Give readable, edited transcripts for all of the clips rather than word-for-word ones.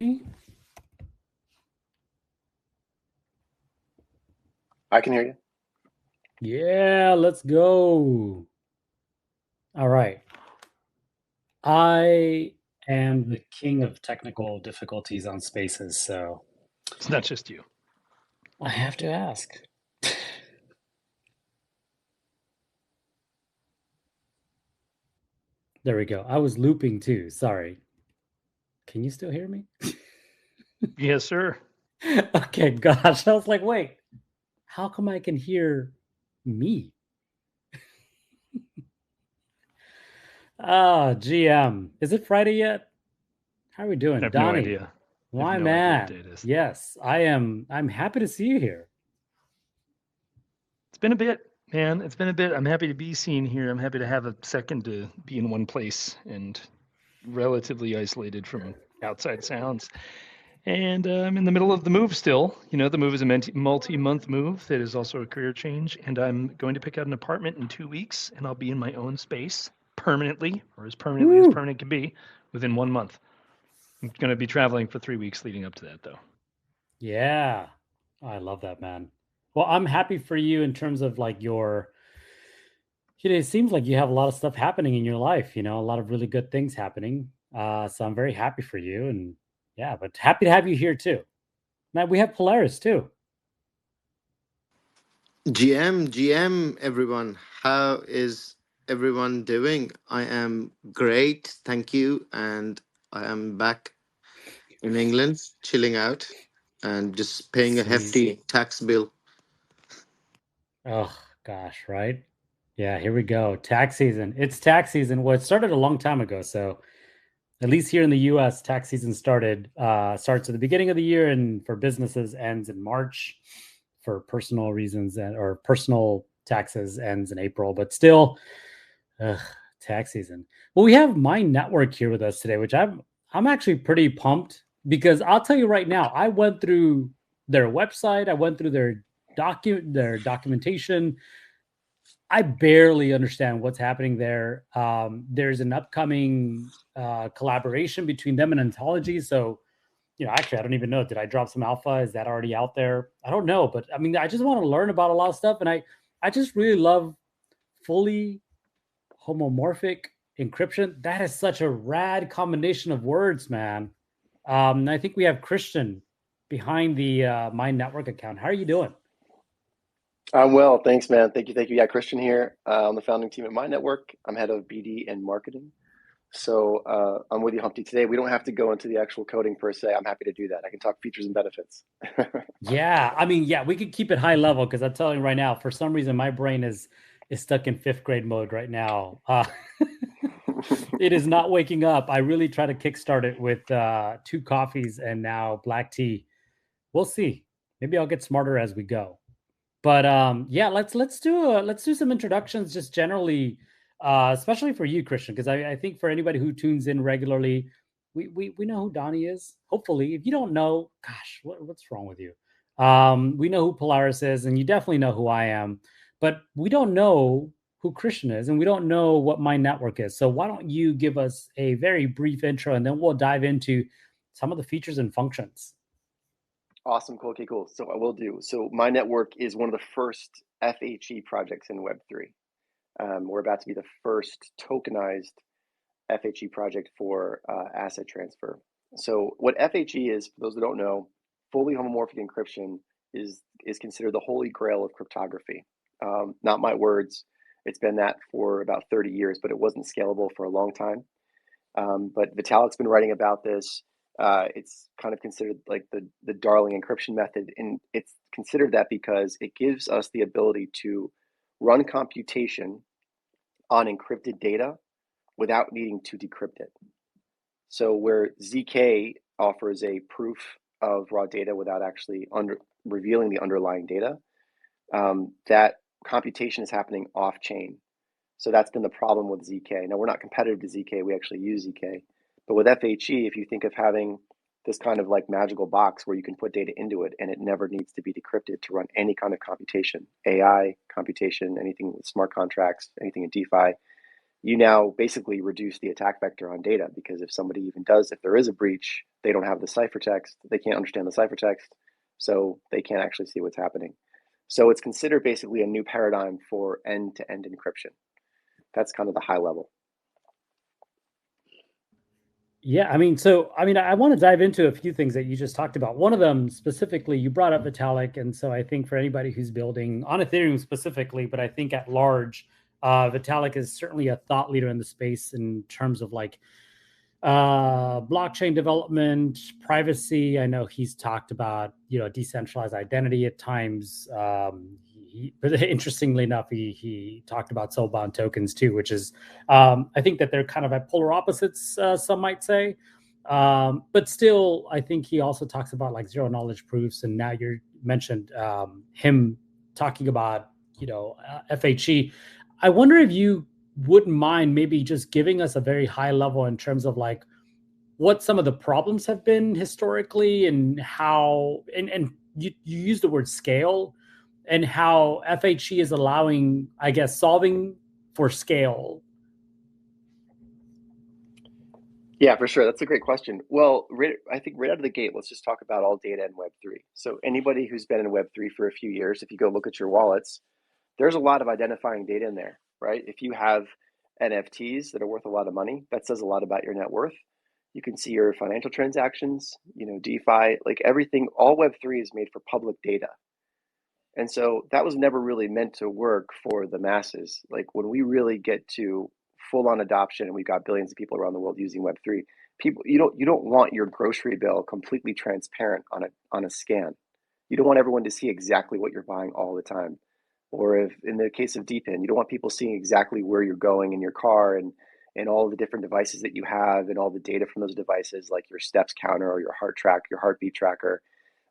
I can hear you. Yeah, let's go. All right. I am the king of technical difficulties on spaces, so It's not just you. I have to ask. There we go. I was looping too. Sorry. Can you still hear me? Yes, sir. Okay, gosh. I was like, wait, how come I can hear me? Ah, GM. Is it Friday yet? How are we I doing? have no Donnie, idea. I have my no idea what day man. it is. Yes, I am. I'm happy to see you here. It's been a bit, man. It's been a bit. I'm happy to be seen here. I'm happy to have a second to be in one place and relatively isolated from outside sounds. And I'm in the middle of the move still. You know, the move is a multi-month move that is also a career change. And I'm going to pick out an apartment in 2 weeks, and I'll be in my own space permanently, or as permanently as Woo! permanent can be, within 1 month. I'm going to be traveling for 3 weeks leading up to that, though. Yeah. I love that, man. Well, I'm happy for you in terms of like it seems like you have a lot of stuff happening in your life, a lot of really good things happening. So I'm very happy for you. And yeah, but happy to have you here too. Now we have Polaris too. GM, everyone. How is everyone doing? I am great, thank you. And I am back in England, chilling out and just paying a Sweet. hefty tax bill. Oh, gosh, right? Yeah, here we go. Tax season. It's tax season. Well, it started a long time ago. So at least here in the US, tax season starts at the beginning of the year, and for businesses ends in March. For personal reasons or personal taxes ends in April, but still, ugh, tax season. Well, we have My Network here with us today, which I'm actually pretty pumped because I'll tell you right now, I went through their website, I went through their documentation. I barely understand what's happening there. There's an upcoming collaboration between them and Ontology. So, actually, I don't even know. Did I drop some alpha? Is that already out there? I don't know. But I mean, I just want to learn about a lot of stuff. And I just really love fully homomorphic encryption. That is such a rad combination of words, man. I think we have Christian behind the My Network account. How are you doing? I'm well, thanks, man. Thank you, thank you. Yeah, Christian here on the founding team at My Network. I'm head of BD and marketing. So I'm with you, Humpty. Today, we don't have to go into the actual coding per se. I'm happy to do that. I can talk features and benefits. Yeah, I mean, yeah, we could keep it high level because I'm telling you right now, for some reason, my brain is stuck in fifth grade mode right now. It is not waking up. I really try to kickstart it with two coffees and now black tea. We'll see. Maybe I'll get smarter as we go. But yeah, let's do some introductions just generally, especially for you, Christian, because I think for anybody who tunes in regularly, we know who Donnie is. Hopefully, if you don't know, gosh, what's wrong with you? We know who Polaris is, and you definitely know who I am, but we don't know who Christian is, and we don't know what My Network is. So why don't you give us a very brief intro, and then we'll dive into some of the features and functions. Awesome, cool, okay, cool. So I will do. So My Network is one of the first FHE projects in Web3. We're about to be the first tokenized FHE project for asset transfer. So what FHE is, for those that don't know, fully homomorphic encryption is considered the holy grail of cryptography. Not my words. It's been that for about 30 years, but it wasn't scalable for a long time. But Vitalik's been writing about this. It's kind of considered like the darling encryption method, and it's considered that because it gives us the ability to run computation on encrypted data without needing to decrypt it. So where ZK offers a proof of raw data without actually revealing the underlying data, that computation is happening off chain. So that's been the problem with ZK. Now we're not competitive to ZK; we actually use ZK. But with FHE, if you think of having this kind of like magical box where you can put data into it and it never needs to be decrypted to run any kind of computation, AI computation, anything with smart contracts, anything in DeFi, you now basically reduce the attack vector on data, because if somebody even does, if there is a breach, they don't have the ciphertext, they can't understand the ciphertext, so they can't actually see what's happening. So it's considered basically a new paradigm for end-to-end encryption. That's kind of the high level. Yeah, I mean, I want to dive into a few things that you just talked about. One of them specifically, you brought up Vitalik, and so I think for anybody who's building on Ethereum specifically, but I think at large, Vitalik is certainly a thought leader in the space in terms of like blockchain development, privacy. I know he's talked about, decentralized identity at times. But interestingly enough, he talked about soul-bound tokens too, which is, I think that they're kind of at polar opposites, some might say. But still, I think he also talks about like zero knowledge proofs. And now you mentioned him talking about, FHE. I wonder if you wouldn't mind maybe just giving us a very high level in terms of like what some of the problems have been historically, and how, and you use the word scale, and how FHE is allowing, I guess, solving for scale. Yeah, for sure. That's a great question. Well, I think right out of the gate, let's just talk about all data in Web3. So anybody who's been in Web3 for a few years, if you go look at your wallets, there's a lot of identifying data in there, right? If you have NFTs that are worth a lot of money, that says a lot about your net worth. You can see your financial transactions, DeFi, like everything, all Web3 is made for public data. And so that was never really meant to work for the masses. Like when we really get to full-on adoption and we've got billions of people around the world using Web3, people, you don't want your grocery bill completely transparent on a scan. You don't want everyone to see exactly what you're buying all the time. Or if in the case of DePIN, you don't want people seeing exactly where you're going in your car and all the different devices that you have and all the data from those devices, like your steps counter or your heart track, your heartbeat tracker.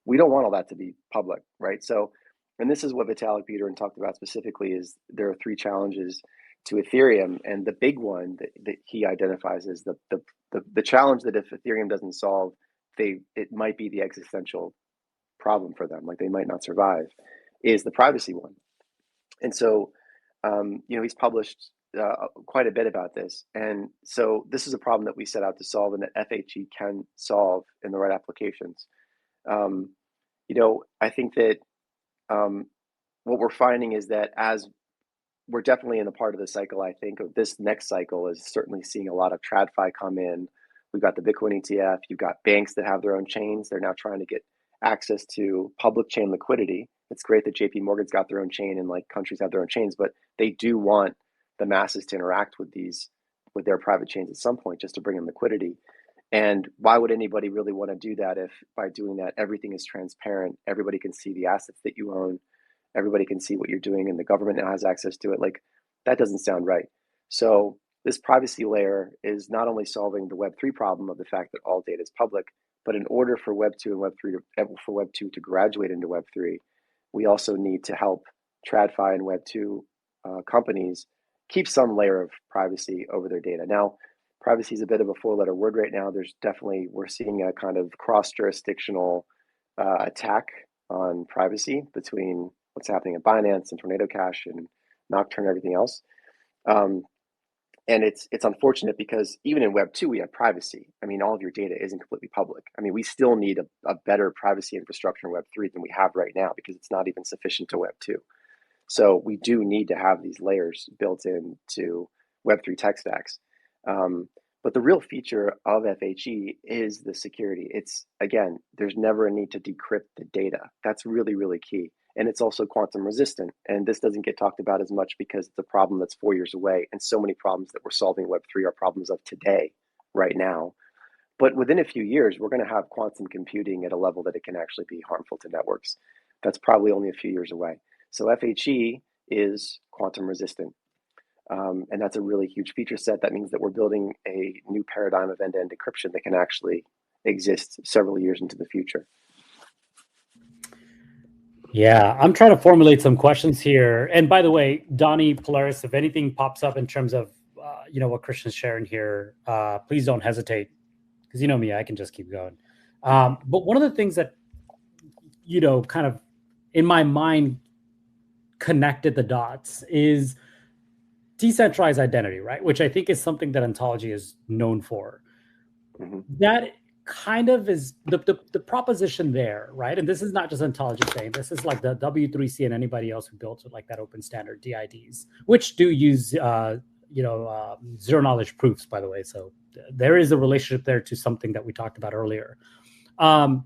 We don't want all that to be public, right? So, and this is what Vitalik Buterin talked about specifically, is there are 3 challenges to Ethereum. And the big one that he identifies as the challenge that if Ethereum doesn't solve, it might be the existential problem for them, like they might not survive, is the privacy one. And so, he's published quite a bit about this. And so this is a problem that we set out to solve and that FHE can solve in the right applications. I think that what we're finding is that as we're definitely in the part of the cycle, I think, of this next cycle is certainly seeing a lot of TradFi come in. We've got the Bitcoin ETF. You've got banks that have their own chains. They're now trying to get access to public chain liquidity. It's great that JP Morgan's got their own chain and like countries have their own chains, but they do want the masses to interact with their private chains at some point just to bring in liquidity. And why would anybody really want to do that if by doing that, everything is transparent, everybody can see the assets that you own, everybody can see what you're doing, and the government now has access to it? Like, that doesn't sound right. So this privacy layer is not only solving the Web3 problem of the fact that all data is public, but in order for Web2 and Web3 to graduate into Web3, we also need to help TradFi and Web2 companies keep some layer of privacy over their data. Now, privacy is a bit of a 4-letter word right now. We're seeing a kind of cross-jurisdictional attack on privacy between what's happening at Binance and Tornado Cash and Nocturne and everything else. And it's unfortunate because even in Web 2, we have privacy. I mean, all of your data isn't completely public. I mean, we still need a better privacy infrastructure in Web 3 than we have right now because it's not even sufficient to Web 2. So we do need to have these layers built into Web 3 tech stacks. But the real feature of FHE is the security. Again, there's never a need to decrypt the data. That's really, really key. And it's also quantum resistant. And this doesn't get talked about as much because it's a problem that's 4 years away. And so many problems that we're solving in Web3 are problems of today, right now. But within a few years, we're going to have quantum computing at a level that it can actually be harmful to networks. That's probably only a few years away. So FHE is quantum resistant. And that's a really huge feature set. That means that we're building a new paradigm of end-to-end encryption that can actually exist several years into the future. Yeah, I'm trying to formulate some questions here. And by the way, Donnie, Polaris, if anything pops up in terms of what Christian's sharing here, please don't hesitate, because you know me, I can just keep going. But one of the things that kind of in my mind connected the dots is decentralized identity, right? Which I think is something that Ontology is known for. Mhm. That kind of is the proposition there, right? And this is not just Ontology saying this is like the W3C and anybody else who built like that open standard DIDs, which do use zero knowledge proofs, by the way. So there is a relationship there to something that we talked about earlier. The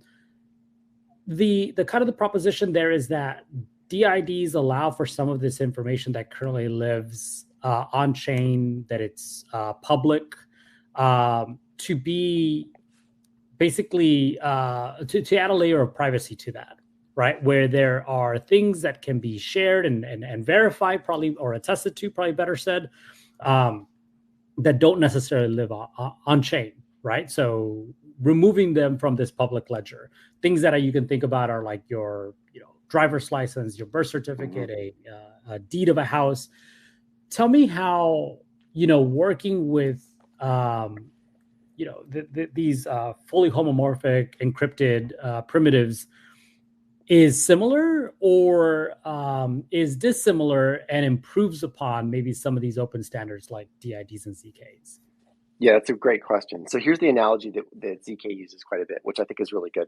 kind of the proposition there is that DIDs allow for some of this information that currently lives on chain, that it's public, to be basically to add a layer of privacy to that, right? Where there are things that can be shared and verified, probably, or attested to, probably better said, that don't necessarily live on chain, right? So removing them from this public ledger. Things that you can think about are like your driver's license, your birth certificate, a deed of a house. Tell me how working with these fully homomorphic encrypted primitives is similar, or is dissimilar and improves upon maybe some of these open standards like DIDs and ZKs? Yeah, that's a great question. So here's the analogy that ZK uses quite a bit, which I think is really good.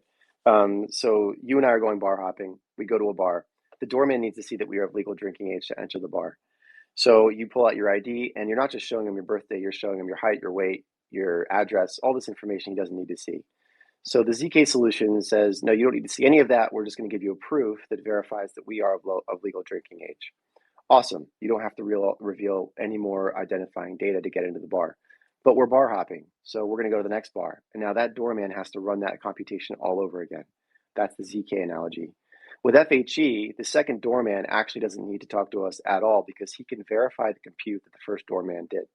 So you and I are going bar hopping. We go to a bar. The doorman needs to see that we are of legal drinking age to enter the bar. So you pull out your ID, and you're not just showing him your birthday, you're showing him your height, your weight, your address, all this information he doesn't need to see. So the ZK solution says, no, you don't need to see any of that. We're just going to give you a proof that verifies that we are of legal drinking age. Awesome. You don't have to reveal any more identifying data to get into the bar. But we're bar hopping, so we're going to go to the next bar. And now that doorman has to run that computation all over again. That's the ZK analogy. With FHE, the second doorman actually doesn't need to talk to us at all because he can verify the compute that the first doorman did.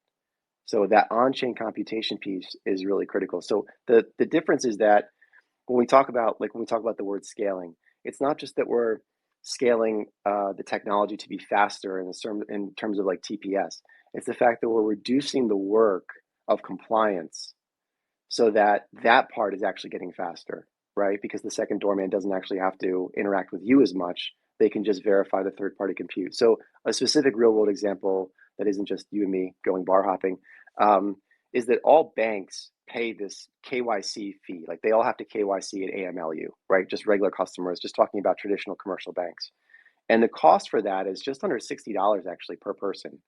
So that on-chain computation piece is really critical. So the difference is that when we talk about the word scaling, it's not just that we're scaling the technology to be faster in terms of like TPS. It's the fact that we're reducing the work of compliance so that part is actually getting faster, right? Because the second doorman doesn't actually have to interact with you as much. They can just verify the third-party compute. So a specific real-world example that isn't just you and me going bar hopping is that all banks pay this KYC fee. Like they all have to KYC at AMLU, right? Just regular customers, just talking about traditional commercial banks. And the cost for that is just under $60 actually per person.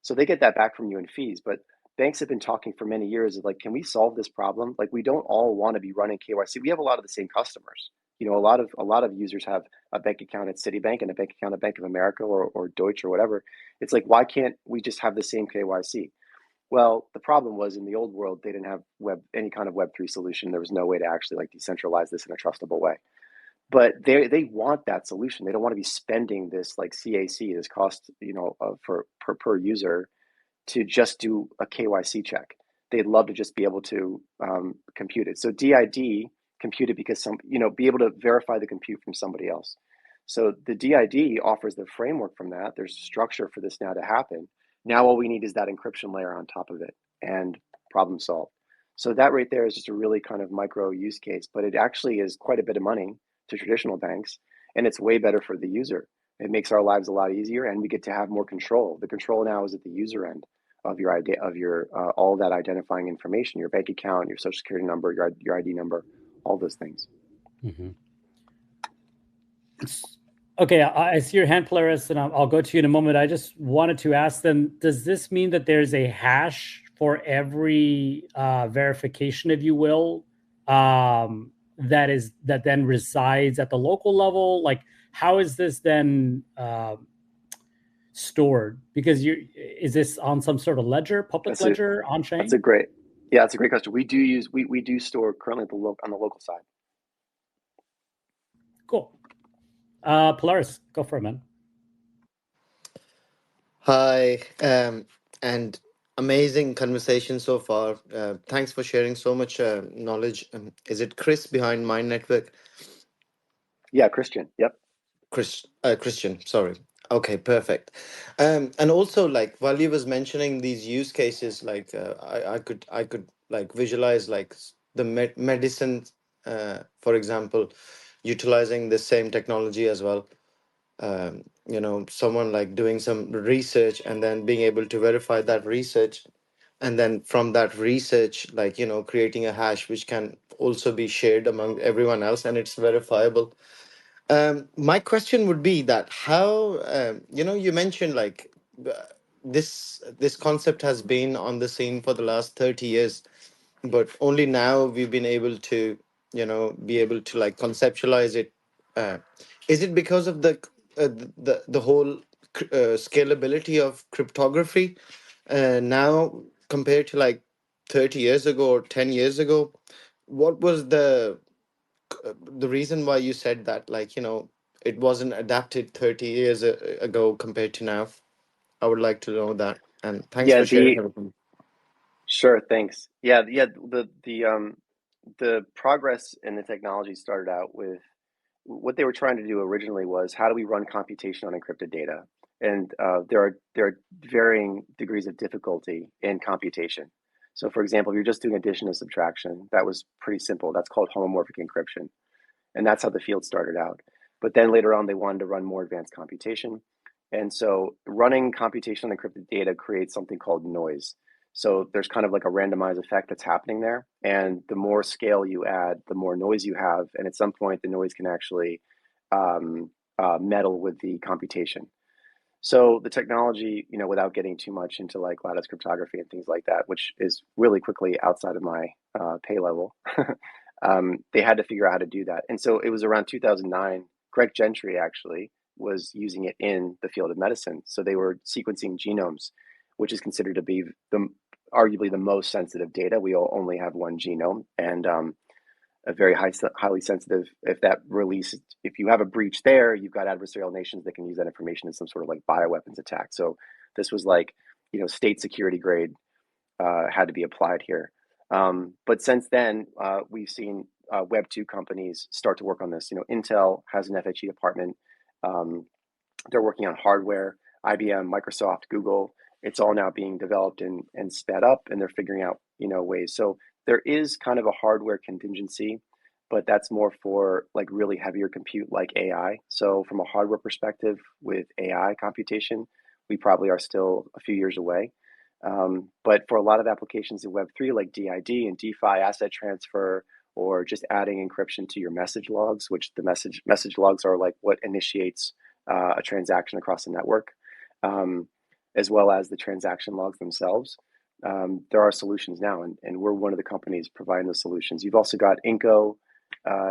So they get that back from you in fees. But banks have been talking for many years of like, can we solve this problem? Like we don't all want to be running KYC. We have a lot of the same customers. A lot of users have a bank account at Citibank and a bank account at Bank of America or Deutsche or whatever. It's like, why can't we just have the same KYC? Well, the problem was in the old world, they didn't have any kind of Web3 solution. There was no way to actually like decentralize this in a trustable way. But they want that solution. They don't want to be spending this like CAC, this cost, for per user to just do a KYC check. They'd love to just be able to compute it. So DID compute it because be able to verify the compute from somebody else. So the DID offers the framework from that. There's structure for this now to happen. Now all we need is that encryption layer on top of it and problem solved. So that right there is just a really kind of micro use case, but it actually is quite a bit of money to traditional banks, and it's way better for the user. It makes our lives a lot easier, and we get to have more control. The control now is at the user end of your ID, of your all that identifying information, your bank account, your social security number, your ID number, all those things. Mm-hmm. Okay, I see your hand, Polaris, and I'll go to you in a moment. I just wanted to ask them, does this mean that there's a hash for every verification, if you will, that then resides at the local level? Like, how is this then stored? Because is this on some sort of ledger, public ledger, on chain? That's a great question. We do store currently on the local side. Cool. Polaris, go for it, man. Hi, and amazing conversation so far. Thanks for sharing so much knowledge. Is it Chris behind Mind Network? Yeah, Christian. Yep. Christian. Sorry. Okay, perfect. And also, like while you was mentioning these use cases, like I could like visualize like the medicine, for example, utilizing the same technology as well. someone like doing some research and then being able to verify that research, and then from that research, like creating a hash which can also be shared among everyone else and it's verifiable. My question would be that how, you mentioned like uh, this concept has been on the scene for the last 30 years, but only now we've been able to be able to like conceptualize it. uh, is it because of the whole scalability of cryptography now compared to like 30 years ago or 10 years ago? What was the reason why you said that, like it wasn't adapted 30 years ago compared to now? I would like to know that, and thanks Yeah, for sharing the everything. sure, thanks. Yeah, the progress in the technology started out with what they were trying to do originally was how do we run computation on encrypted data? And there are varying degrees of difficulty in computation. So, for example, if you're just doing addition and subtraction, that was pretty simple. That's called homomorphic encryption, and that's how the field started out. But then later on, they wanted to run more advanced computation, and so running computation on encrypted data creates something called noise. So there's kind of like a randomized effect that's happening there, and the more scale you add, the more noise you have, and at some point, the noise can actually meddle with the computation. So the technology, without getting too much into like lattice cryptography and things like that, which is really quickly outside of my pay level, they had to figure out how to do that. And so it was around 2009. Greg Gentry actually was using it in the field of medicine. So they were sequencing genomes, which is considered to be arguably the most sensitive data. We all only have one genome, and a very highly sensitive. If you have a breach there, you've got adversarial nations that can use that information in some sort of like bioweapons attack. So this was like, state security grade had to be applied here. But since then, we've seen Web2 companies start to work on this. Intel has an FHE department. Um, they're working on hardware. IBM, Microsoft, Google. It's all now being developed and sped up, and they're figuring out ways. So there is kind of a hardware contingency, but that's more for like really heavier compute like AI. So from a hardware perspective, with AI computation, we probably are still a few years away. But for a lot of applications in Web3, like DID and DeFi asset transfer, or just adding encryption to your message logs, which the message logs are like what initiates a transaction across the network, um, as well as the transaction logs themselves. There are solutions now, and we're one of the companies providing those solutions. You've also got Inco,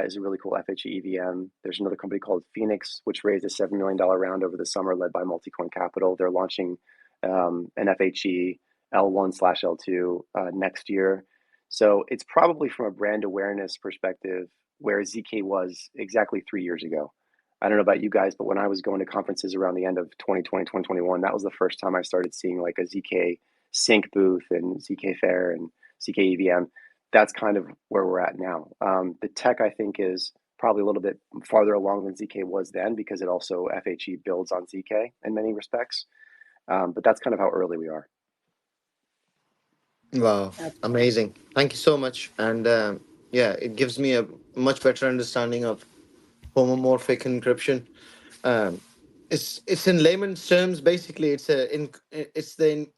is a really cool FHE EVM. There's another company called Phoenix, which raised a $7 million round over the summer, led by Multicoin Capital. They're launching an FHE L1/L2 next year. So it's probably from a brand awareness perspective where ZK was exactly 3 years ago. I don't know about you guys, but when I was going to conferences around the end of 2020, 2021, that was the first time I started seeing like a ZK Sync booth and ZK Fair and ZK EVM. That's kind of where we're at now. The tech, I think, is probably a little bit farther along than ZK was then because it also FHE builds on ZK in many respects. But that's kind of how early we are. Wow, amazing. Thank you so much. And yeah, it gives me a much better understanding of homomorphic encryption. Um, it's in layman's terms, basically, it's the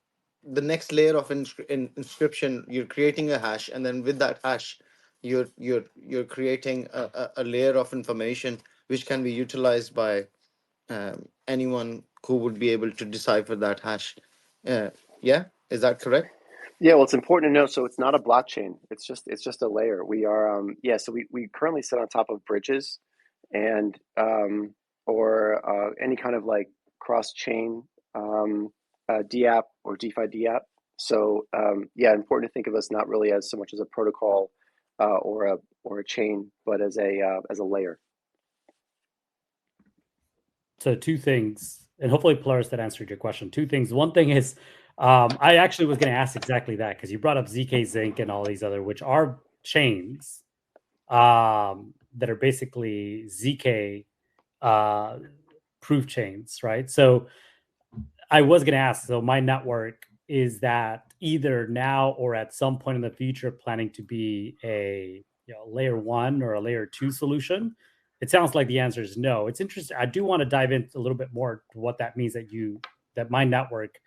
next layer of inscription. You're creating a hash, and then with that hash, you're creating a layer of information which can be utilized by anyone who would be able to decipher that hash. Yeah, is that correct? Yeah, well, it's important to know. So it's not a blockchain. It's just a layer. So we currently sit on top of bridges, and or any kind of like cross chain DApp or DeFi DApp. So yeah, important to think of us not really as so much as a protocol or a chain, but as a layer. So two things, and hopefully Polaris that answered your question. Two things. One thing is, I actually was going to ask exactly that because you brought up ZK Zinc and all these other, which are chains that are basically ZK proof chains, right? So I was going to ask, so my network, is that either now or at some point in the future planning to be a layer 1 or a layer 2 solution? it sounds like the answer is no. It's interesting. I do want to dive in a little bit more to what that means that my network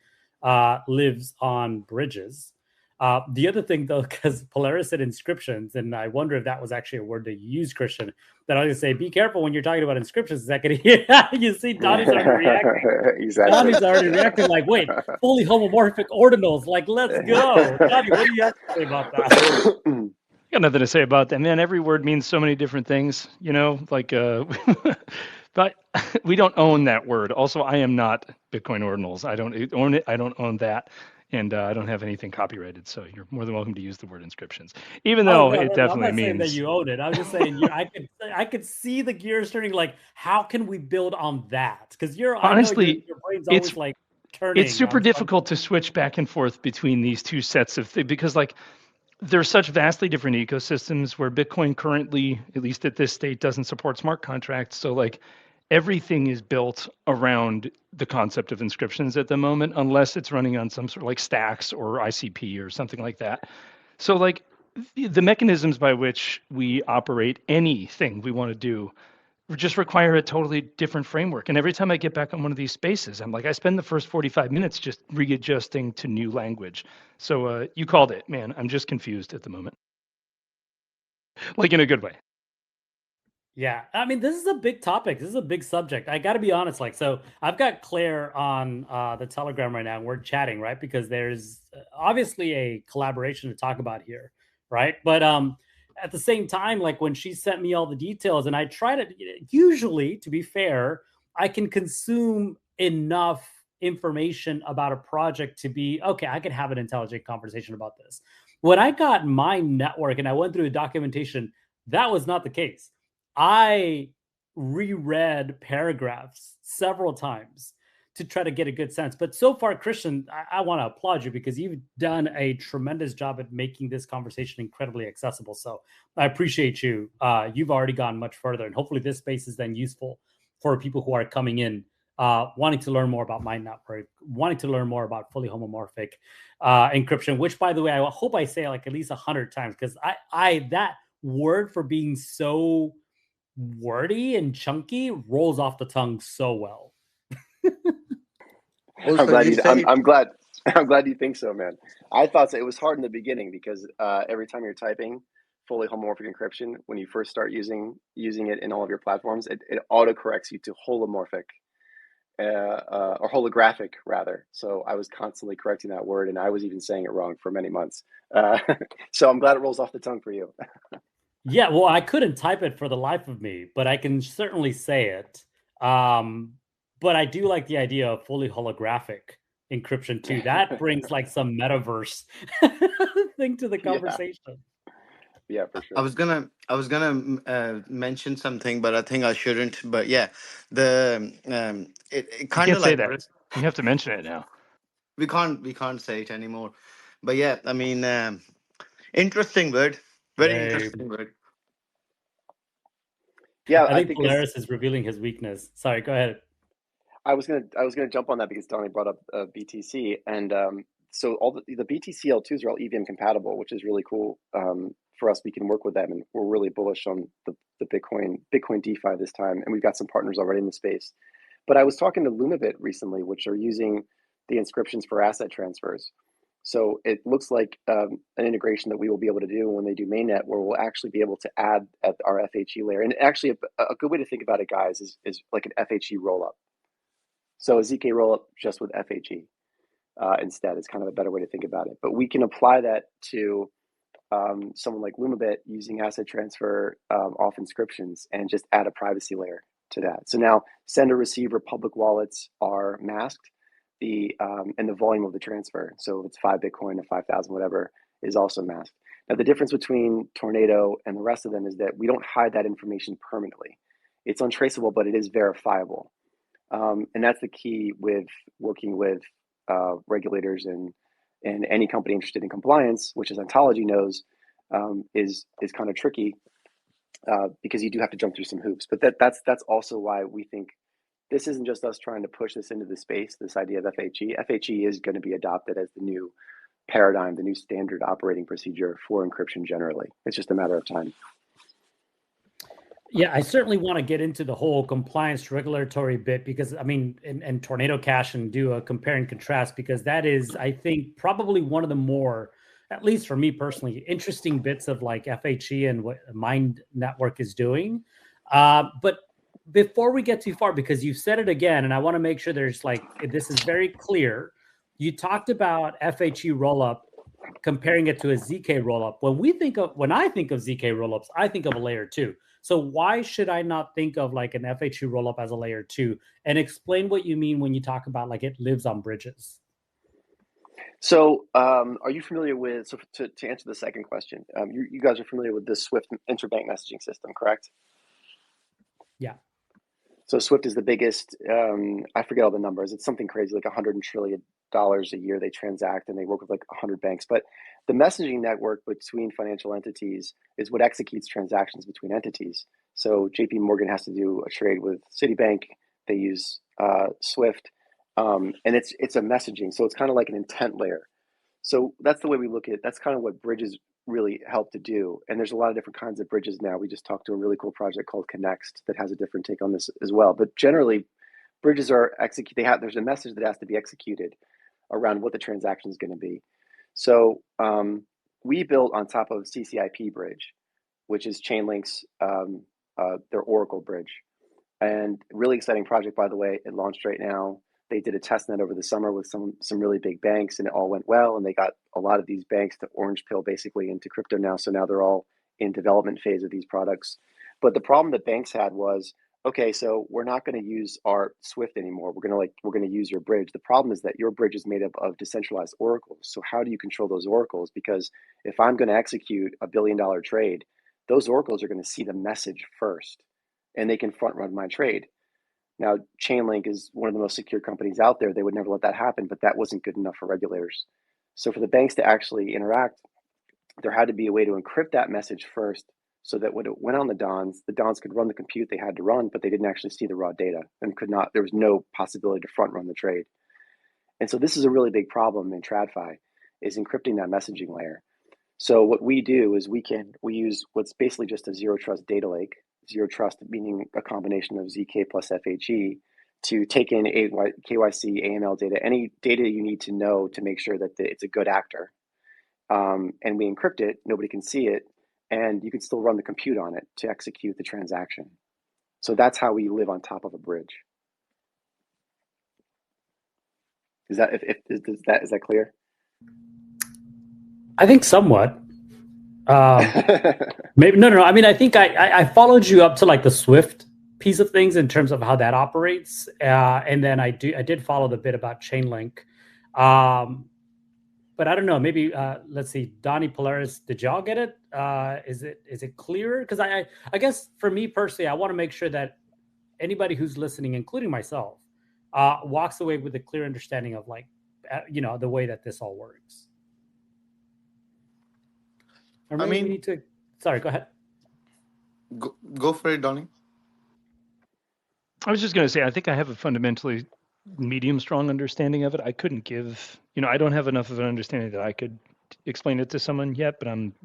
lives on bridges. The other thing, though, because Polaris said inscriptions, and I wonder if that was actually a word that you use, Christian, that I was going to say, be careful when you're talking about inscriptions. Is that going to you see Donnie's already reacting. Exactly. Donnie's already reacting like, wait, fully homomorphic ordinals. Like, let's go. Donnie, what do you have to say about that? Got nothing to say about that, man. Every word means so many different things, like but we don't own that word. Also, I am not Bitcoin ordinals. I don't own it. I don't own that. And I don't have anything copyrighted. So you're more than welcome to use the word inscriptions, even though it definitely I'm not saying that means you own it. I'm just saying I could see the gears turning. Like, how can we build on that? Because honestly, your brain's it's always like turning. it's super difficult to switch back and forth between these two sets of things because like they're such vastly different ecosystems where Bitcoin currently, at least at this state, doesn't support smart contracts. So like everything is built around the concept of inscriptions at the moment, unless it's running on some sort of like stacks or ICP or something like that. So like the mechanisms by which we operate anything we want to do just require a totally different framework. And every time I get back on one of these spaces, I'm like, I spend the first 45 minutes just readjusting to new language. So you called it, man. I'm just confused at the moment. Like in a good way. Yeah, I mean, this is a big topic. This is a big subject. I got to be honest. Like, so I've got Claire on the Telegram right now, and we're chatting, right? Because there's obviously a collaboration to talk about here, right? But at the same time, like when she sent me all the details, and I try to usually, to be fair, I can consume enough information about a project to be okay. I could have an intelligent conversation about this. When I got my network and I went through the documentation, that was not the case. I reread paragraphs several times to try to get a good sense. But so far, Christian, I want to applaud you because you've done a tremendous job at making this conversation incredibly accessible. So I appreciate you. You've already gone much further, and hopefully this space is then useful for people who are coming in, wanting to learn more about my network, wanting to learn more about fully homomorphic encryption, which, by the way, I hope I say like at least 100 times because I that word for being so wordy and chunky rolls off the tongue so well. I'm glad I'm glad you think so, man. I thought so. It was hard in the beginning because every time you're typing fully homomorphic encryption, when you first start using it in all of your platforms, it auto corrects you to holomorphic or holographic rather. So I was constantly correcting that word, and I was even saying it wrong for many months. So I'm glad it rolls off the tongue for you. Yeah, well, I couldn't type it for the life of me, but I can certainly say it. But I do like the idea of fully holographic encryption too. That brings like some metaverse thing to the conversation. Yeah, for sure. I was gonna mention something, but I think I shouldn't. But yeah, the it kind You of can't say like that. You have to mention it now. we can't say it anymore. But yeah, I mean, interesting word, very interesting word. Yeah, I think Polaris is revealing his weakness. Sorry, go ahead. I was gonna jump on that because Donnie brought up BTC, and so all the BTC L2s are all EVM compatible, which is really cool for us. We can work with them, and we're really bullish on the Bitcoin DeFi this time, and we've got some partners already in the space. But I was talking to Lumabit recently, which are using the inscriptions for asset transfers. So it looks like an integration that we will be able to do when they do mainnet, where we'll actually be able to add at our FHE layer. And actually, a good way to think about it, guys, is like an FHE rollup. So a ZK rollup just with FHE instead is kind of a better way to think about it. But we can apply that to someone like Lumabit using asset transfer off inscriptions and just add a privacy layer to that. So now sender receiver public wallets are masked, and the volume of the transfer. So if it's 5 Bitcoin to 5,000, whatever, is also masked. Now the difference between Tornado and the rest of them is that we don't hide that information permanently. It's untraceable, but it is verifiable. And that's the key with working with regulators and any company interested in compliance, which as Ontology knows, is kind of tricky because you do have to jump through some hoops. But that's also why we think this isn't just us trying to push this into the space, this idea of FHE. FHE is going to be adopted as the new paradigm, the new standard operating procedure for encryption generally. It's just a matter of time. Yeah, I certainly want to get into the whole compliance regulatory bit because I mean, and Tornado Cash and do a compare and contrast because that is, I think, probably one of the more, at least for me personally, interesting bits of like FHE and what Mind Network is doing. But before we get too far, because you've said it again, and I want to make sure there's like this is very clear. You talked about FHE rollup comparing it to a ZK rollup. When I think of ZK rollups, I think of a layer two. So why should I not think of like an FHE rollup as a layer two? And explain what you mean when you talk about like it lives on bridges. So, are you familiar with, so to answer the second question, you guys are familiar with the Swift interbank messaging system, correct? Yeah. So Swift is the biggest, I forget all the numbers. It's something crazy, like $100 trillion a year they transact, and they work with like 100 banks. But the messaging network between financial entities is what executes transactions between entities. So JP Morgan has to do a trade with Citibank. They use Swift, and it's a messaging. So it's kind of like an intent layer. So that's the way we look at it. That's kind of what bridges really help to do. And there's a lot of different kinds of bridges now. We just talked to a really cool project called Connext that has a different take on this as well. But generally, bridges are there's a message that has to be executed around what the transaction is going to be. So we built on top of CCIP Bridge, which is Chainlink's their Oracle bridge. And really exciting project, by the way. It launched right now. They did a test net over the summer with some really big banks, and it all went well. And they got a lot of these banks to orange pill basically into crypto now. So now they're all in development phase of these products. But the problem that banks had was, okay, so we're not going to use our Swift anymore. We're going to use your bridge. The problem is that your bridge is made up of decentralized oracles. So how do you control those oracles? Because if I'm going to execute $1 billion trade, those oracles are going to see the message first, and they can front run my trade. Now, Chainlink is one of the most secure companies out there. They would never let that happen, but that wasn't good enough for regulators. So for the banks to actually interact, there had to be a way to encrypt that message first so that when it went on the Dons could run the compute they had to run, but they didn't actually see the raw data and there was no possibility to front run the trade. And so this is a really big problem in TradFi, is encrypting that messaging layer. So what we do is we use what's basically just a zero trust data lake. Zero trust meaning a combination of ZK plus FHE to take in KYC, AML data, any data you need to know to make sure that it's a good actor. And we encrypt it, nobody can see it, and you can still run the compute on it to execute the transaction. So that's how we live on top of a bridge. Is that clear? I think somewhat. Maybe no. I mean, I think I followed you up to like the Swift piece of things in terms of how that operates, and then I did follow the bit about Chainlink, but I don't know. Maybe let's see, Donnie Polaris, did y'all get it? Is it clearer? Because I guess for me personally, I want to make sure that anybody who's listening, including myself, walks away with a clear understanding of like the way that this all works. Or maybe we need to. Sorry, go ahead. Go for it, Donnie. I was just going to say, I think I have a fundamentally medium strong understanding of it. I couldn't give, I don't have enough of an understanding that I could explain it to someone yet, but I'm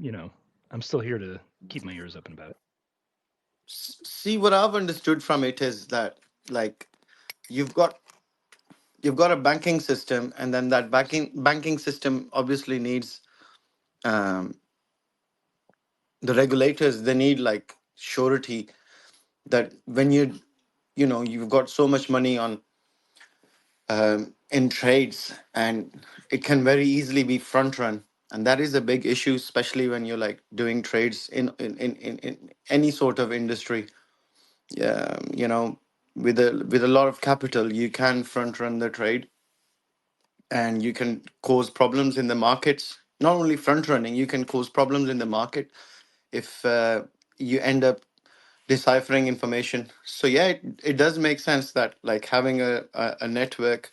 still here to keep my ears open about it. See, what I've understood from it is that like you've got a banking system, and then that banking system obviously needs the regulators. They need like surety that when you've got so much money on in trades, and it can very easily be front run, and that is a big issue, especially when you're like doing trades in any sort of industry. Yeah, with a lot of capital, you can front run the trade, and you can cause problems in the markets. Not only front running, you can cause problems in the market if you end up deciphering information. So yeah, it does make sense that like having a network,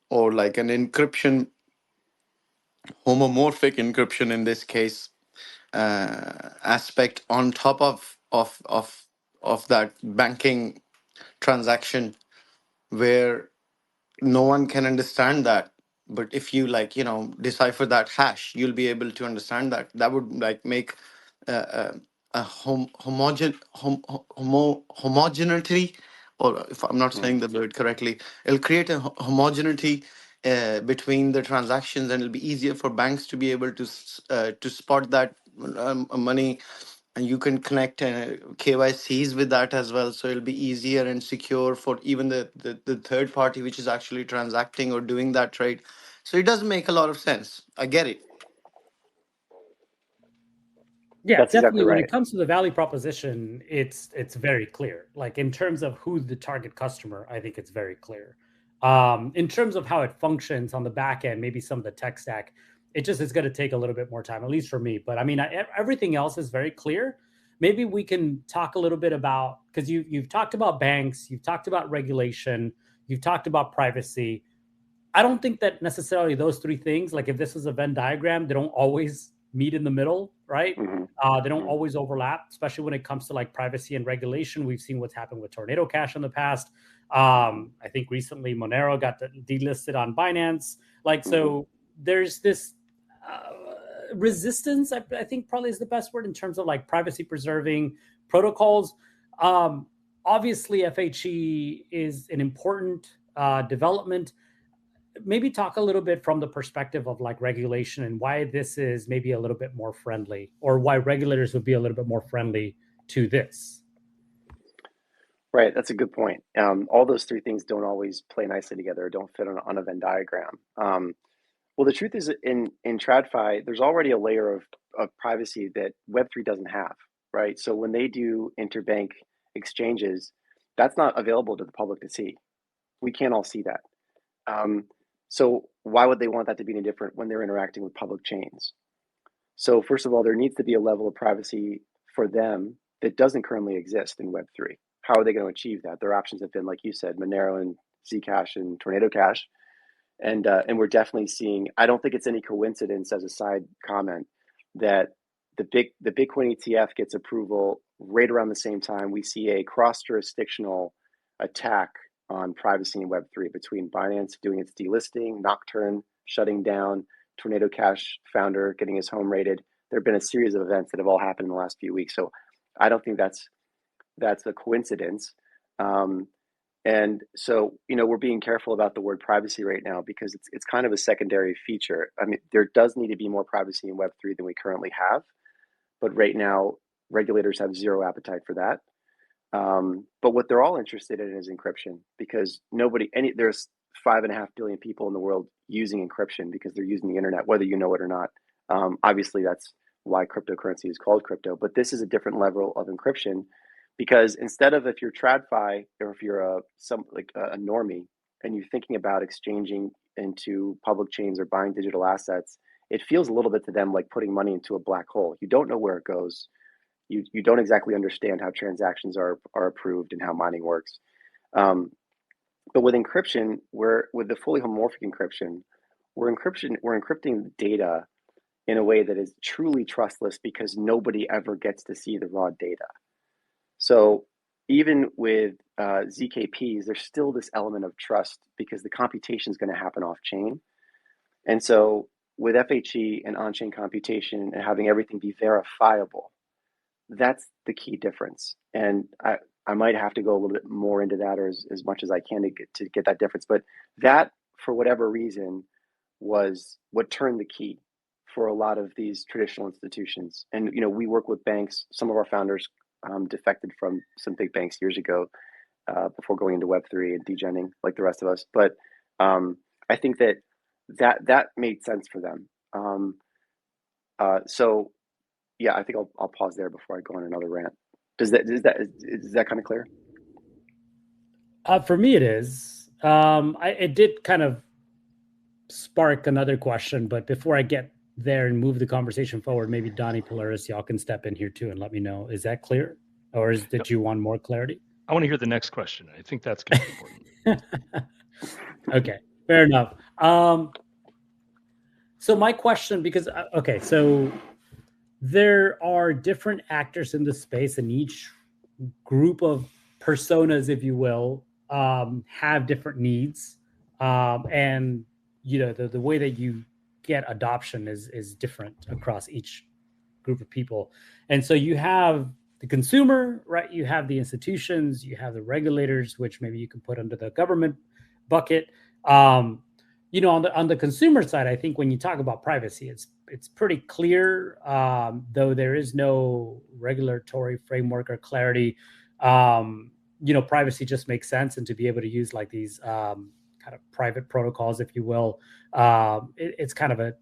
or like an encryption, homomorphic encryption in this case, aspect on top of that banking transaction, where no one can understand that. But if you decipher that hash, you'll be able to understand that. That would like make a homogeneity, or if I'm not saying the word correctly, it'll create a homogeneity between the transactions, and it'll be easier for banks to be able to spot that money, and you can connect KYCs with that as well. So it'll be easier and secure for even the third party which is actually transacting or doing that trade. So it does make a lot of sense. I get it. Yeah, That's definitely. exactly When right. it comes to the value proposition, it's very clear. Like in terms of who's the target customer, I think it's very clear. In terms of how it functions on the back end, maybe some of the tech stack, it just is going to take a little bit more time, at least for me. But I mean, everything else is very clear. Maybe we can talk a little bit about, because you've talked about banks, you've talked about regulation, you've talked about privacy. I don't think that necessarily those three things, like if this is a Venn diagram, they don't always meet in the middle, right? Mm-hmm. They don't always overlap, especially when it comes to like privacy and regulation. We've seen what's happened with Tornado Cash in the past. I think recently Monero got delisted on Binance. Like, so there's this resistance, I think probably is the best word, in terms of like privacy preserving protocols. Obviously, FHE is an important development. Maybe talk a little bit from the perspective of like regulation and why this is maybe a little bit more friendly, or why regulators would be a little bit more friendly to this. Right, that's a good point. All those three things don't always play nicely together, don't fit on a Venn diagram. Well, the truth is, in TradFi, there's already a layer of privacy that Web3 doesn't have, right? So when they do interbank exchanges, that's not available to the public to see. We can't all see that. So why would they want that to be any different when they're interacting with public chains? So first of all, there needs to be a level of privacy for them that doesn't currently exist in Web3. How are they going to achieve that? Their options have been, like you said, Monero and Zcash and Tornado Cash. And we're definitely seeing, I don't think it's any coincidence, as a side comment, that the Bitcoin ETF gets approval right around the same time we see a cross-jurisdictional attack on privacy in Web3 between Binance doing its delisting, Nocturne shutting down, Tornado Cash founder getting his home raided. There have been a series of events that have all happened in the last few weeks. So I don't think that's a coincidence. And so, we're being careful about the word privacy right now because it's kind of a secondary feature. I mean, there does need to be more privacy in Web3 than we currently have, but right now regulators have zero appetite for that. But what they're all interested in is encryption, because there's 5.5 billion people in the world using encryption because they're using the internet, whether you know it or not. Obviously, that's why cryptocurrency is called crypto. But this is a different level of encryption, because instead of, if you're TradFi or if you're a normie and you're thinking about exchanging into public chains or buying digital assets, it feels a little bit to them like putting money into a black hole. You don't know where it goes. You don't exactly understand how transactions are approved and how mining works. But with encryption, with the fully homomorphic encryption, we're encrypting data in a way that is truly trustless, because nobody ever gets to see the raw data. So even with ZKPs, there's still this element of trust because the computation is going to happen off chain. And so with FHE and on-chain computation and having everything be verifiable, that's the key difference. And I might have to go a little bit more into that, or as much as I can to get that difference. But that, for whatever reason, was what turned the key for a lot of these traditional institutions. And we work with banks. Some of our founders defected from some big banks years ago before going into Web3 and degenning like the rest of us. But I think that made sense for them. So yeah, I think I'll pause there before I go on another rant. Is that kind of clear? For me, it is. It did kind of spark another question, but before I get there and move the conversation forward, maybe Donnie Polaris, y'all can step in here too and let me know. Is that clear, or did you want more clarity? I want to hear the next question. I think that's going to be important. Okay, fair enough. So my question, because so there are different actors in the space, and each group of personas, if you will, have different needs, and the way that you get adoption is different across each group of people. And so you have the consumer, right? You have the institutions, you have the regulators, which maybe you can put under the government bucket. You know, on the consumer side, I think when you talk about privacy, it's pretty clear, though there is no regulatory framework or clarity. You know, privacy just makes sense, and to be able to use like these kind of private protocols, if you will, it's kind of a,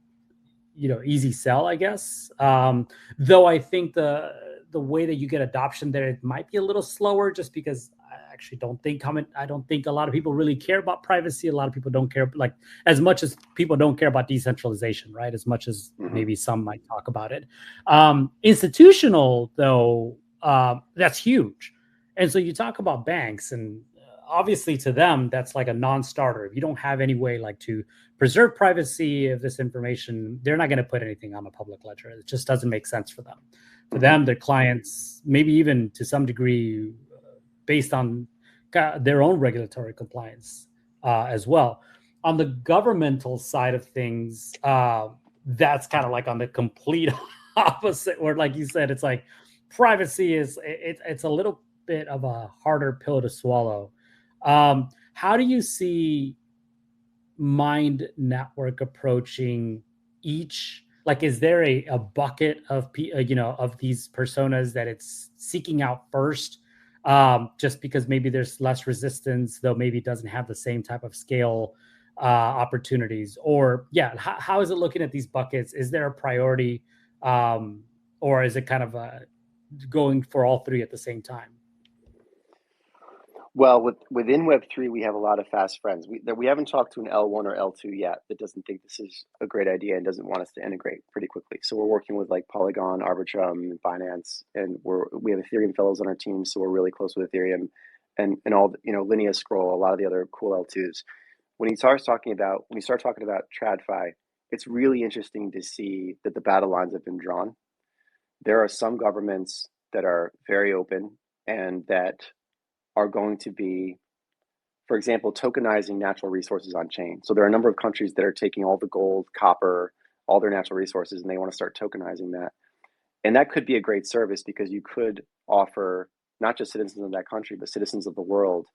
you know, easy sell, I guess. Though I think the way that you get adoption there, it might be a little slower, just because I actually don't think a lot of people really care about privacy. A lot of people don't care, like, as much as people don't care about decentralization, right? As much as maybe some might talk about it. Institutional, though, that's huge. And so you talk about banks, and obviously to them, that's like a non-starter. If you don't have any way like to preserve privacy of this information, they're not going to put anything on a public ledger. It just doesn't make sense for them. For them, their clients, maybe even to some degree, based on their own regulatory compliance as well. On the governmental side of things, that's kind of like on the complete opposite, where, like you said, it's like privacy it's a little bit of a harder pill to swallow. How do you see Mind Network approaching each? Like, is there a bucket of of these personas that it's seeking out first, just because maybe there's less resistance, though maybe it doesn't have the same type of scale opportunities? Or how is it looking at these buckets? Is there a priority, or is it kind of going for all three at the same time? Well, within Web3, we have a lot of fast friends. We haven't talked to an L1 or L2 yet that doesn't think this is a great idea and doesn't want us to integrate pretty quickly. So we're working with like Polygon, Arbitrum, and Binance, and we have Ethereum fellows on our team, so we're really close with Ethereum and all, Linea Scroll, a lot of the other cool L2s. When you start talking about TradFi, it's really interesting to see that the battle lines have been drawn. There are some governments that are very open and that are going to be, for example, tokenizing natural resources on chain. So there are a number of countries that are taking all the gold, copper, all their natural resources, and they want to start tokenizing that. And that could be a great service, because you could offer not just citizens of that country, but citizens of the world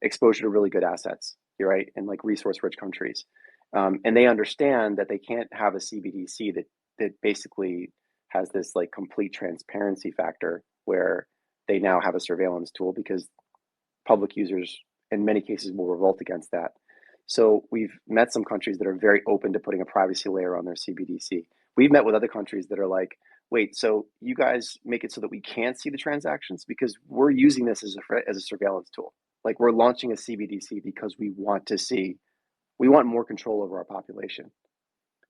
exposure to really good assets, right? In like resource-rich countries. And they understand that they can't have a CBDC that basically has this like complete transparency factor where they now have a surveillance tool, because public users in many cases will revolt against that. So we've met some countries that are very open to putting a privacy layer on their CBDC. We've met with other countries that are like, wait, so you guys make it so that we can't see the transactions, because we're using this as a surveillance tool. Like, we're launching a CBDC because we want more control over our population.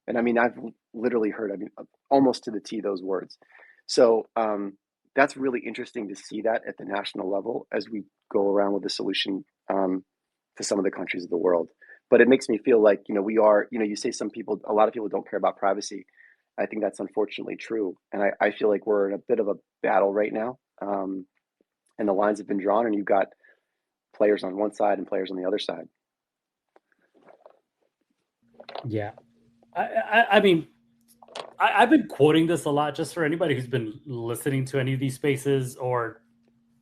And I mean, I've literally heard, almost to the T, those words. So that's really interesting to see that at the national level as we go around with the solution to some of the countries of the world. But it makes me feel like, we are, you say a lot of people don't care about privacy. I think that's unfortunately true. And I feel like we're in a bit of a battle right now. And the lines have been drawn, and you've got players on one side and players on the other side. Yeah. I mean, I've been quoting this a lot, just for anybody who's been listening to any of these spaces or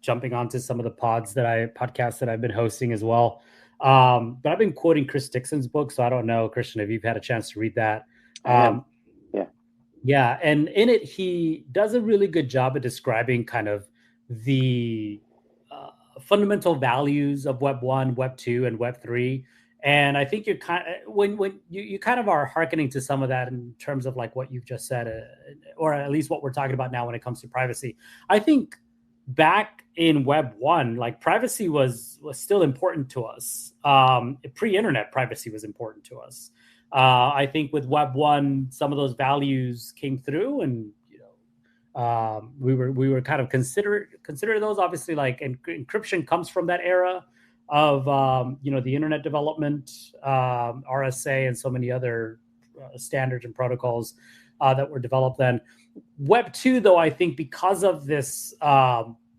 jumping onto some of the podcasts that I've been hosting as well. But I've been quoting Chris Dixon's book. So I don't know, Christian, if you've had a chance to read that. Yeah. And in it, he does a really good job of describing kind of the fundamental values of Web 1, Web 2, and Web 3. And I think you're kind of, when you kind of are hearkening to some of that in terms of like what you've just said, or at least what we're talking about now when it comes to privacy. I think back in Web 1, like, privacy was still important to us. Pre-internet privacy was important to us. I think with Web 1, some of those values came through, and we were kind of consider those. Obviously, like, encryption comes from that era of the internet development, RSA, and so many other standards and protocols that were developed then. Web 2, though, I think because of this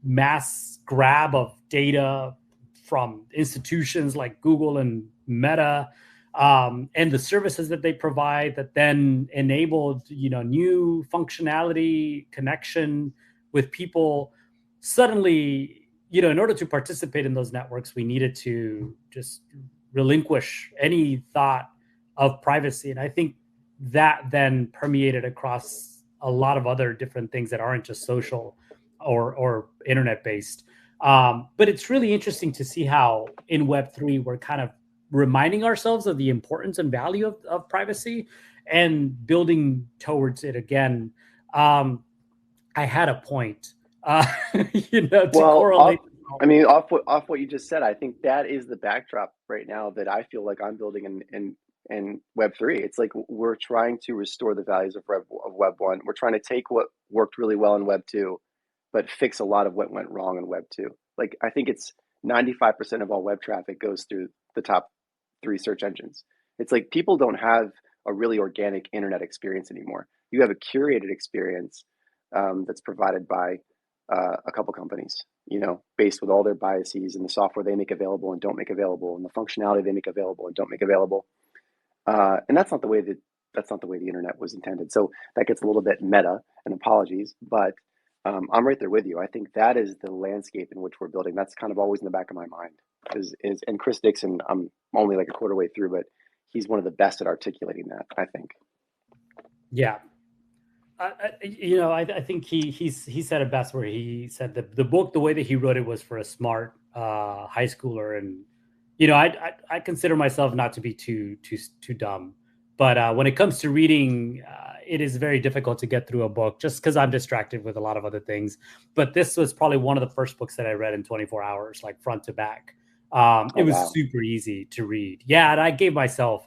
mass grab of data from institutions like Google and Meta, and the services that they provide that then enabled, new functionality, connection with people. Suddenly, in order to participate in those networks, we needed to just relinquish any thought of privacy. And I think that then permeated across a lot of other different things that aren't just social or internet based. But it's really interesting to see how in Web3 we're kind of reminding ourselves of the importance and value of privacy and building towards it again. I had a point, to correlate. Off what you just said, I think that is the backdrop right now that I feel like I'm building in Web3. It's like we're trying to restore the values of Web1. We're trying to take what worked really well in Web2, but fix a lot of what went wrong in Web2. Like, I think it's 95% of all web traffic goes through the top 3 search engines. It's like people don't have a really organic internet experience anymore. You have a curated experience that's provided by a couple companies, based with all their biases and the software they make available and don't make available, and the functionality they make available and don't make available. And that's not the way the internet was intended. So that gets a little bit meta, and apologies, but I'm right there with you. I think that is the landscape in which we're building. That's kind of always in the back of my mind. And Chris Dixon, I'm only like a quarter way through, but he's one of the best at articulating that, I think. Yeah. I think he said it best, where he said that the book, the way that he wrote it, was for a smart high schooler. And, I consider myself not to be too dumb, but when it comes to reading, it is very difficult to get through a book just because I'm distracted with a lot of other things. But this was probably one of the first books that I read in 24 hours, like front to back. It was super easy to read. Yeah. And I gave myself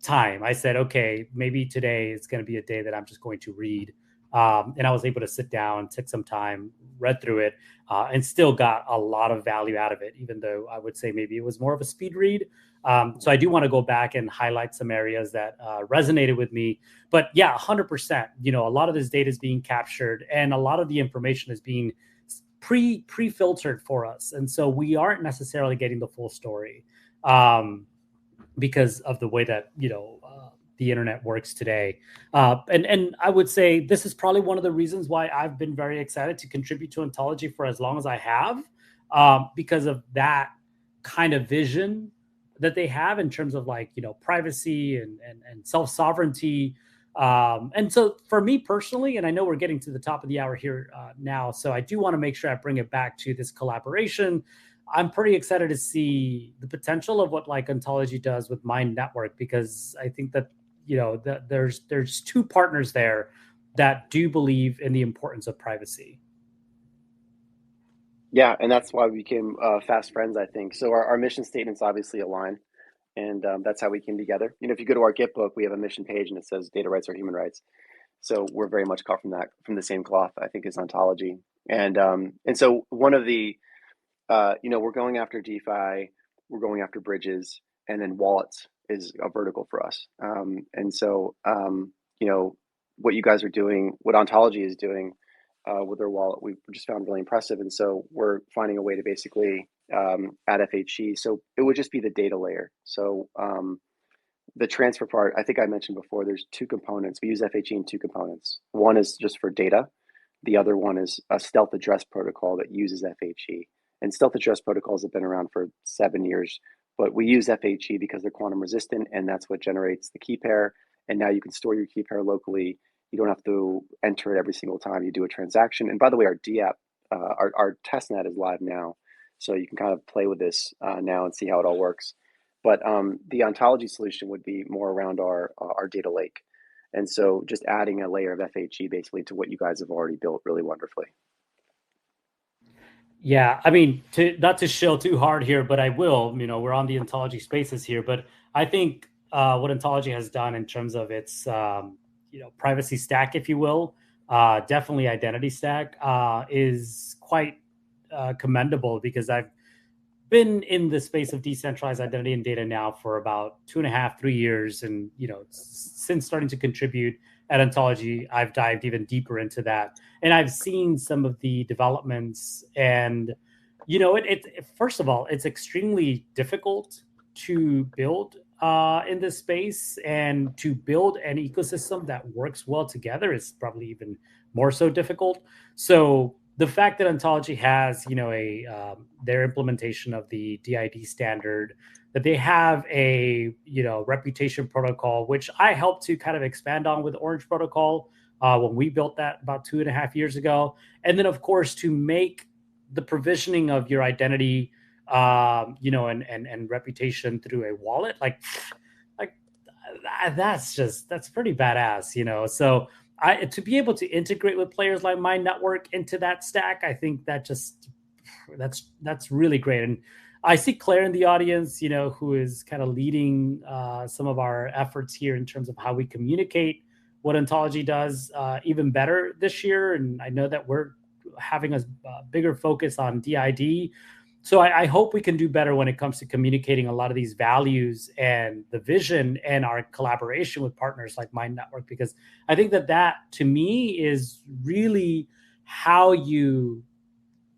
time. I said, okay, maybe today is going to be a day that I'm just going to read. And I was able to sit down, took some time, read through it, and still got a lot of value out of it, even though I would say maybe it was more of a speed read. So I do want to go back and highlight some areas that resonated with me. But yeah, 100%, a lot of this data is being captured and a lot of the information is being pre-filtered for us. And so we aren't necessarily getting the full story. Because of the way that the internet works today, and I would say this is probably one of the reasons why I've been very excited to contribute to Ontology for as long as I have, because of that kind of vision that they have in terms of privacy and self-sovereignty. And so for me personally, and I know we're getting to the top of the hour here now, so I do want to make sure I bring it back to this collaboration. I'm pretty excited to see the potential of what Ontology does with Mind Network, because I think that that there's 2 partners there that do believe in the importance of privacy. Yeah, and that's why we became fast friends, I think. So our mission statements obviously align, and that's how we came together. If you go to our Git book, we have a mission page, and it says data rights are human rights. So we're very much cut from the same cloth, I think, as Ontology. And so one of the we're going after DeFi, we're going after bridges, and then wallets is a vertical for us. And so, what you guys are doing, what Ontology is doing with their wallet, we just found really impressive. And so we're finding a way to basically add FHE. So it would just be the data layer. So the transfer part, I think I mentioned before, there's 2 components. We use FHE in 2 components. One is just for data. The other one is a stealth address protocol that uses FHE. And stealth address protocols have been around for 7 years, but we use FHE because they're quantum resistant, and that's what generates the key pair. And now you can store your key pair locally. You don't have to enter it every single time you do a transaction. And by the way, our DApp, our testnet is live now, so you can kind of play with this now and see how it all works. But the Ontology solution would be more around our data lake. And so just adding a layer of FHE basically to what you guys have already built really wonderfully. Yeah, I mean, not to shill too hard here, but I will. We're on the Ontology spaces here, but I think what Ontology has done in terms of its privacy stack, if you will, definitely identity stack, is quite commendable, because I've been in the space of decentralized identity and data now for about 2.5, 3 years, and since starting to contribute at Ontology, I've dived even deeper into that. And I've seen some of the developments, and, first of all, it's extremely difficult to build in this space, and to build an ecosystem that works well together is probably even more so difficult. So the fact that Ontology has, their implementation of the DID standard, that they have a reputation protocol, which I helped to kind of expand on with Orange Protocol when we built that about 2.5 years ago, and then of course to make the provisioning of your identity, and reputation through a wallet, like that's pretty badass. So to be able to integrate with players like My Network into that stack, I think that's really great. And I see Claire in the audience, who is kind of leading some of our efforts here in terms of how we communicate what Ontology does even better this year. And I know that we're having a bigger focus on DID. So I hope we can do better when it comes to communicating a lot of these values and the vision and our collaboration with partners like My Network, because I think that to me is really how you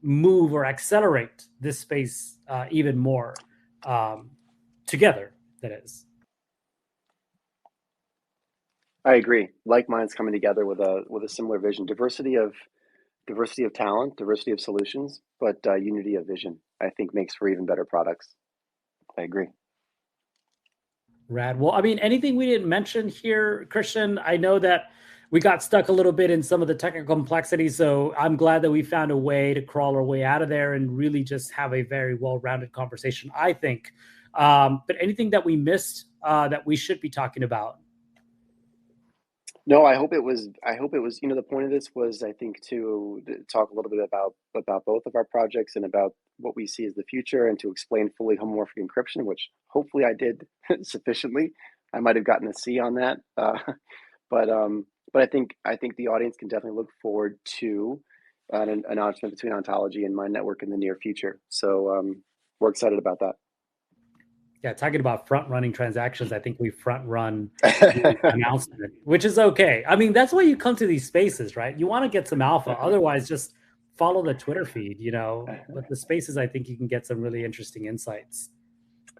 move or accelerate this space even more together, that is. I agree. Like minds coming together with a similar vision, diversity of talent, diversity of solutions, but unity of vision, I think makes for even better products. I agree. Rad. Well, I mean, anything we didn't mention here, Christian? I know that we got stuck a little bit in some of the technical complexities, so I'm glad that we found a way to crawl our way out of there and really just have a very well-rounded conversation, I think. But anything that we missed that we should be talking about? No, I hope it was. The point of this was, I think, to talk a little bit about both of our projects and about what we see as the future, and to explain fully homomorphic encryption, which hopefully I did sufficiently. I might have gotten a C on that, but I think the audience can definitely look forward to an announcement between Ontology and My Network in the near future. So we're excited about that. Yeah, talking about front-running transactions, I think we front-run the announcement, which is okay. I mean, that's why you come to these spaces, right? You want to get some alpha. Otherwise, just follow the Twitter feed, But the spaces, I think you can get some really interesting insights.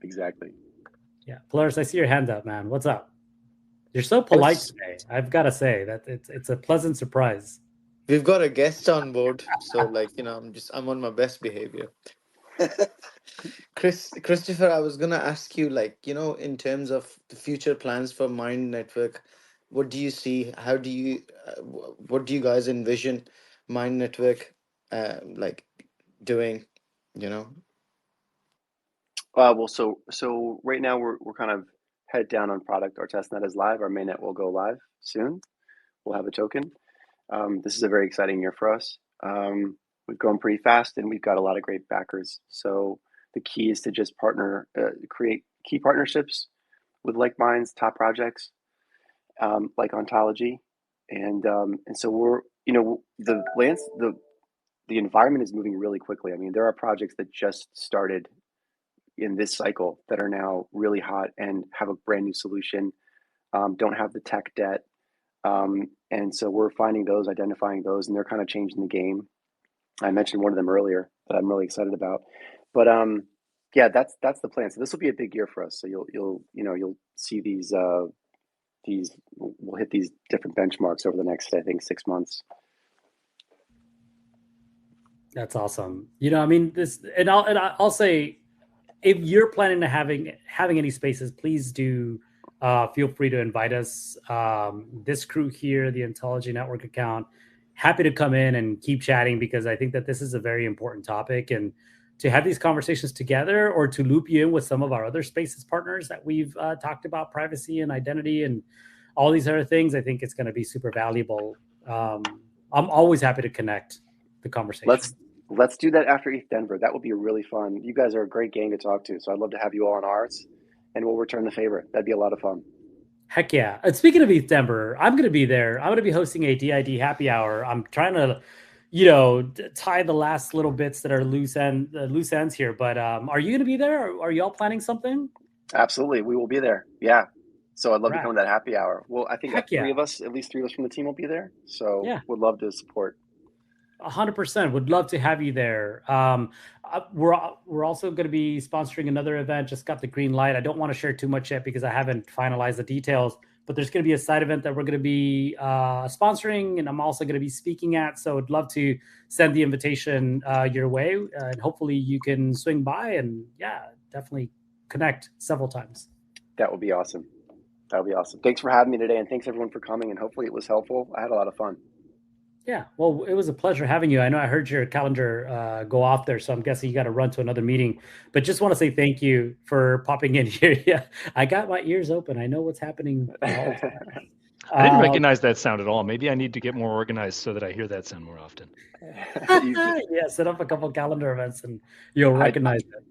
Exactly. Yeah. Polaris, I see your hand up, man. What's up? You're so polite today. I've got to say that it's a pleasant surprise. We've got a guest on board, so I'm on my best behavior. Christopher, I was gonna ask you, in terms of the future plans for Mind Network, what do you see? How do you, what do you guys envision Mind Network, doing? Well, so right now we're kind of head down on product. Our testnet is live. Our mainnet will go live soon. We'll have a token. This is a very exciting year for us. We've grown pretty fast, and we've got a lot of great backers. So the key is to just create key partnerships with like minds, top projects, like Ontology, and so we're the environment is moving really quickly. I mean, there are projects that just started in this cycle that are now really hot and have a brand new solution, don't have the tech debt, and so we're identifying those, and they're kind of changing the game. I mentioned one of them earlier that I'm really excited about, but yeah, that's the plan. So this will be a big year for us. So you'll see these we'll hit these different benchmarks over the next, I think, 6 months. That's awesome. I mean, I'll say, if you're planning to having any spaces, please do feel free to invite us. This crew here, the Ontology Network account, happy to come in and keep chatting, because I think that this is a very important topic, and to have these conversations together, or to loop you in with some of our other spaces partners that we've talked about, privacy and identity and all these other things, I think it's going to be super valuable. I'm always happy to connect the conversation. Let's do that after ETH Denver. That would be really fun. You guys are a great gang to talk to, so I'd love to have you all on ours, and we'll return the favor. That'd be a lot of fun. Heck yeah. And speaking of ETH Denver, I'm going to be there. I'm going to be hosting a DID happy hour. I'm trying to, tie the last little bits that are loose ends here. But are you going to be there? Are y'all planning something? Absolutely. We will be there. Yeah. So I'd love to come to that happy hour. Well, I think at least three of us from the team will be there. So yeah, would love to support. 100%. Would love to have you there. We're also going to be sponsoring another event. Just got the green light. I don't want to share too much yet because I haven't finalized the details. But there's going to be a side event that we're going to be sponsoring, and I'm also going to be speaking at. So I'd love to send the invitation your way, and hopefully you can swing by and definitely connect several times. That would be awesome. That would be awesome. Thanks for having me today, and thanks everyone for coming. And hopefully it was helpful. I had a lot of fun. Yeah, well, it was a pleasure having you. I know I heard your calendar go off there, so I'm guessing you got to run to another meeting. But just want to say thank you for popping in here. Yeah, I got my ears open. I know what's happening. I didn't recognize that sound at all. Maybe I need to get more organized so that I hear that sound more often. Yeah, set up a couple calendar events and you'll recognize it.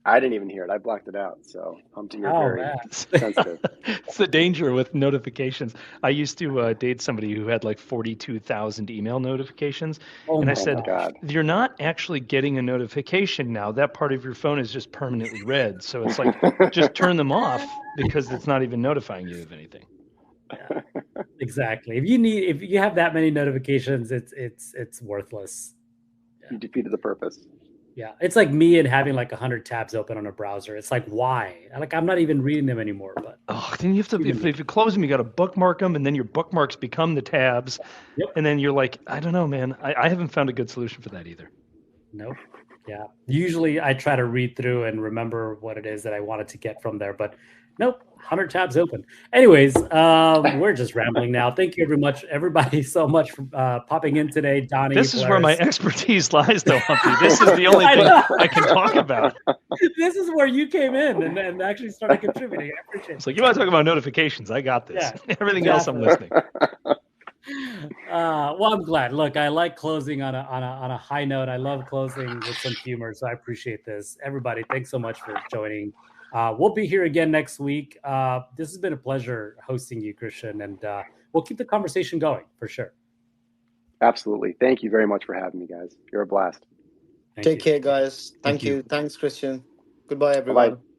I didn't even hear it. I blocked it out. So you're very sensitive. It's the danger with notifications. I used to date somebody who had like 42,000 email notifications. And I said, you're not actually getting a notification now. That part of your phone is just permanently red. So it's like, just turn them off because it's not even notifying you of anything. Yeah, exactly. If you have that many notifications, it's worthless. Yeah. You defeated the purpose. Yeah, it's like me and having like 100 tabs open on a browser. It's like, why? Like, I'm not even reading them anymore. But then you have to, if you close them, you got to bookmark them, and then your bookmarks become the tabs. Yep. And then you're like, I don't know, man. I haven't found a good solution for that either. Nope. Yeah. Usually I try to read through and remember what it is that I wanted to get from there, but nope. 100 tabs open. Anyways, we're just rambling now. Thank you very much, everybody, so much for popping in today. Donnie, this is where my expertise lies, though, Humpy. This is the only thing I can talk about. This is where you came in and actually started contributing. I appreciate it. It's like, you want to talk about notifications? I got this. Yeah, everything else, I'm listening. Well, I'm glad. Look, I like closing on a high note. I love closing with some humor, so I appreciate this. Everybody, thanks so much for joining. We'll be here again next week. This has been a pleasure hosting you, Christian, and we'll keep the conversation going for sure. Absolutely. Thank you very much for having me, guys. You're a blast. Take care, guys. Thank you. Thanks, Christian. Goodbye, everyone. Bye-bye.